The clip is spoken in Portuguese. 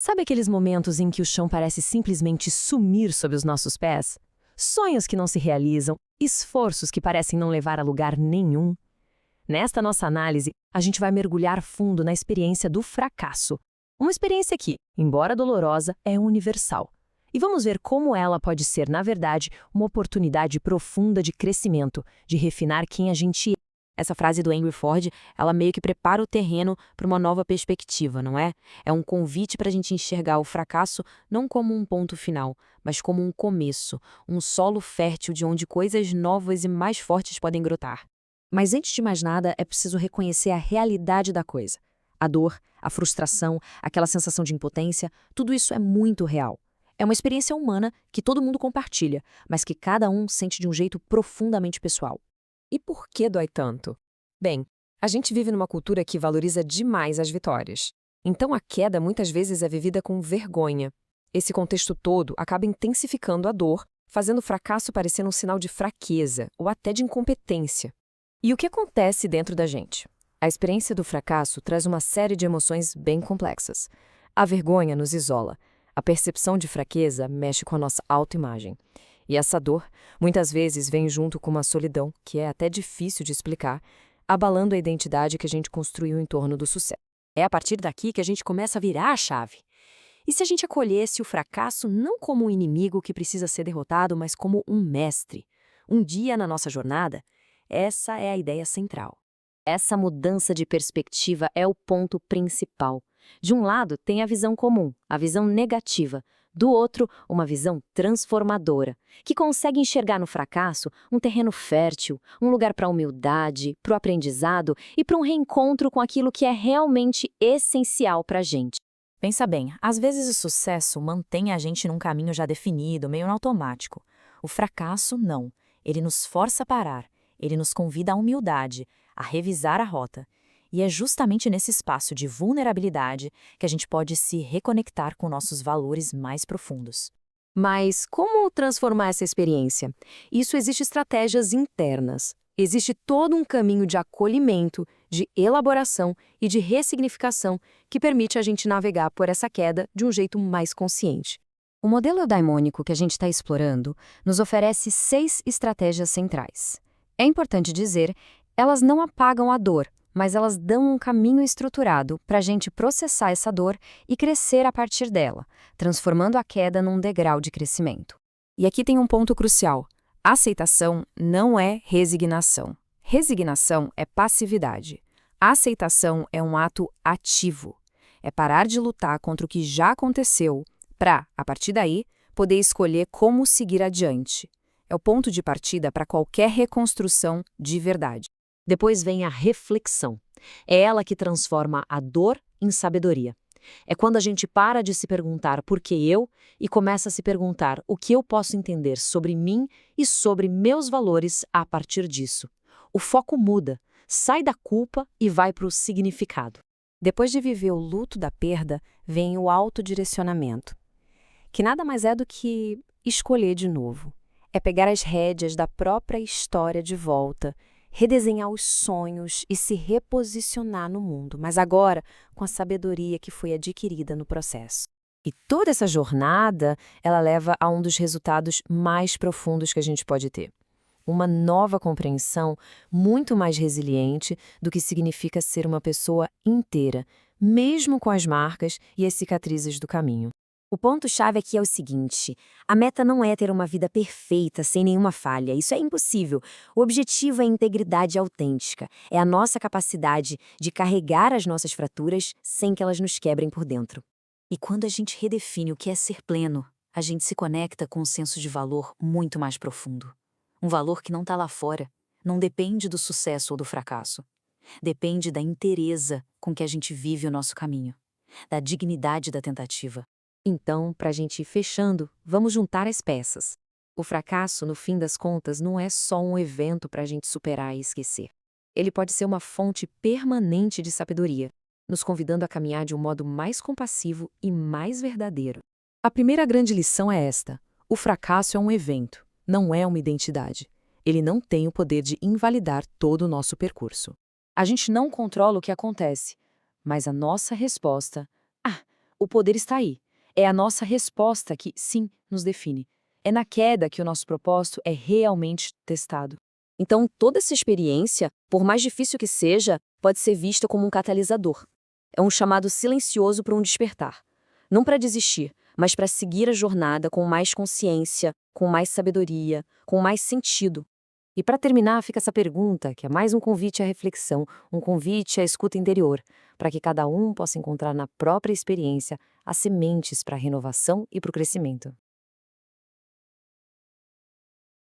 Sabe aqueles momentos em que o chão parece simplesmente sumir sob os nossos pés? Sonhos que não se realizam, esforços que parecem não levar a lugar nenhum? Nesta nossa análise, a gente vai mergulhar fundo na experiência do fracasso. Uma experiência que, embora dolorosa, é universal. E vamos ver como ela pode ser, na verdade, uma oportunidade profunda de crescimento, de refinar quem a gente é. Essa frase do Henry Ford, ela meio que prepara o terreno para uma nova perspectiva, não é? É um convite para a gente enxergar o fracasso não como um ponto final, mas como um começo, um solo fértil de onde coisas novas e mais fortes podem brotar. Mas antes de mais nada, é preciso reconhecer a realidade da coisa. A dor, a frustração, aquela sensação de impotência, tudo isso é muito real. É uma experiência humana que todo mundo compartilha, mas que cada um sente de um jeito profundamente pessoal. E por que dói tanto? Bem, a gente vive numa cultura que valoriza demais as vitórias. Então a queda muitas vezes é vivida com vergonha. Esse contexto todo acaba intensificando a dor, fazendo o fracasso parecer um sinal de fraqueza ou até de incompetência. E o que acontece dentro da gente? A experiência do fracasso traz uma série de emoções bem complexas. A vergonha nos isola. A percepção de fraqueza mexe com a nossa autoimagem. E essa dor, muitas vezes, vem junto com uma solidão, que é até difícil de explicar, abalando a identidade que a gente construiu em torno do sucesso. É a partir daqui que a gente começa a virar a chave. E se a gente acolhesse o fracasso não como um inimigo que precisa ser derrotado, mas como um mestre? Um dia na nossa jornada, essa é a ideia central. Essa mudança de perspectiva é o ponto principal. De um lado, tem a visão comum, a visão negativa. Do outro, uma visão transformadora, que consegue enxergar no fracasso um terreno fértil, um lugar para a humildade, para o aprendizado e para um reencontro com aquilo que é realmente essencial para a gente. Pensa bem, às vezes o sucesso mantém a gente num caminho já definido, meio no automático. O fracasso, não. Ele nos força a parar, ele nos convida à humildade, a revisar a rota. E é justamente nesse espaço de vulnerabilidade que a gente pode se reconectar com nossos valores mais profundos. Mas como transformar essa experiência? Isso existe estratégias internas. Existe todo um caminho de acolhimento, de elaboração e de ressignificação que permite a gente navegar por essa queda de um jeito mais consciente. O modelo eudaimônico que a gente está explorando nos oferece 6 estratégias centrais. É importante dizer, elas não apagam a dor, mas elas dão um caminho estruturado para a gente processar essa dor e crescer a partir dela, transformando a queda num degrau de crescimento. E aqui tem um ponto crucial. Aceitação não é resignação. Resignação é passividade. Aceitação é um ato ativo. É parar de lutar contra o que já aconteceu para, a partir daí, poder escolher como seguir adiante. É o ponto de partida para qualquer reconstrução de verdade. Depois vem a reflexão. É ela que transforma a dor em sabedoria. É quando a gente para de se perguntar por que eu e começa a se perguntar o que eu posso entender sobre mim e sobre meus valores a partir disso. O foco muda, sai da culpa e vai para o significado. Depois de viver o luto da perda, vem o autodirecionamento, que nada mais é do que escolher de novo. É pegar as rédeas da própria história de volta, redesenhar os sonhos e se reposicionar no mundo, mas agora com a sabedoria que foi adquirida no processo. E toda essa jornada, ela leva a um dos resultados mais profundos que a gente pode ter. Uma nova compreensão muito mais resiliente do que significa ser uma pessoa inteira, mesmo com as marcas e as cicatrizes do caminho. O ponto-chave aqui é o seguinte: a meta não é ter uma vida perfeita, sem nenhuma falha. Isso é impossível. O objetivo é a integridade autêntica. É a nossa capacidade de carregar as nossas fraturas sem que elas nos quebrem por dentro. E quando a gente redefine o que é ser pleno, a gente se conecta com um senso de valor muito mais profundo. Um valor que não está lá fora, não depende do sucesso ou do fracasso. Depende da inteireza com que a gente vive o nosso caminho, da dignidade da tentativa. Então, para a gente ir fechando, vamos juntar as peças. O fracasso, no fim das contas, não é só um evento para a gente superar e esquecer. Ele pode ser uma fonte permanente de sabedoria, nos convidando a caminhar de um modo mais compassivo e mais verdadeiro. A primeira grande lição é esta: o fracasso é um evento, não é uma identidade. Ele não tem o poder de invalidar todo o nosso percurso. A gente não controla o que acontece, mas a nossa resposta, o poder está aí. É a nossa resposta que, sim, nos define. É na queda que o nosso propósito é realmente testado. Então, toda essa experiência, por mais difícil que seja, pode ser vista como um catalisador. É um chamado silencioso para um despertar. Não para desistir, mas para seguir a jornada com mais consciência, com mais sabedoria, com mais sentido. E para terminar, fica essa pergunta, que é mais um convite à reflexão, um convite à escuta interior, para que cada um possa encontrar na própria experiência as sementes para a renovação e para o crescimento.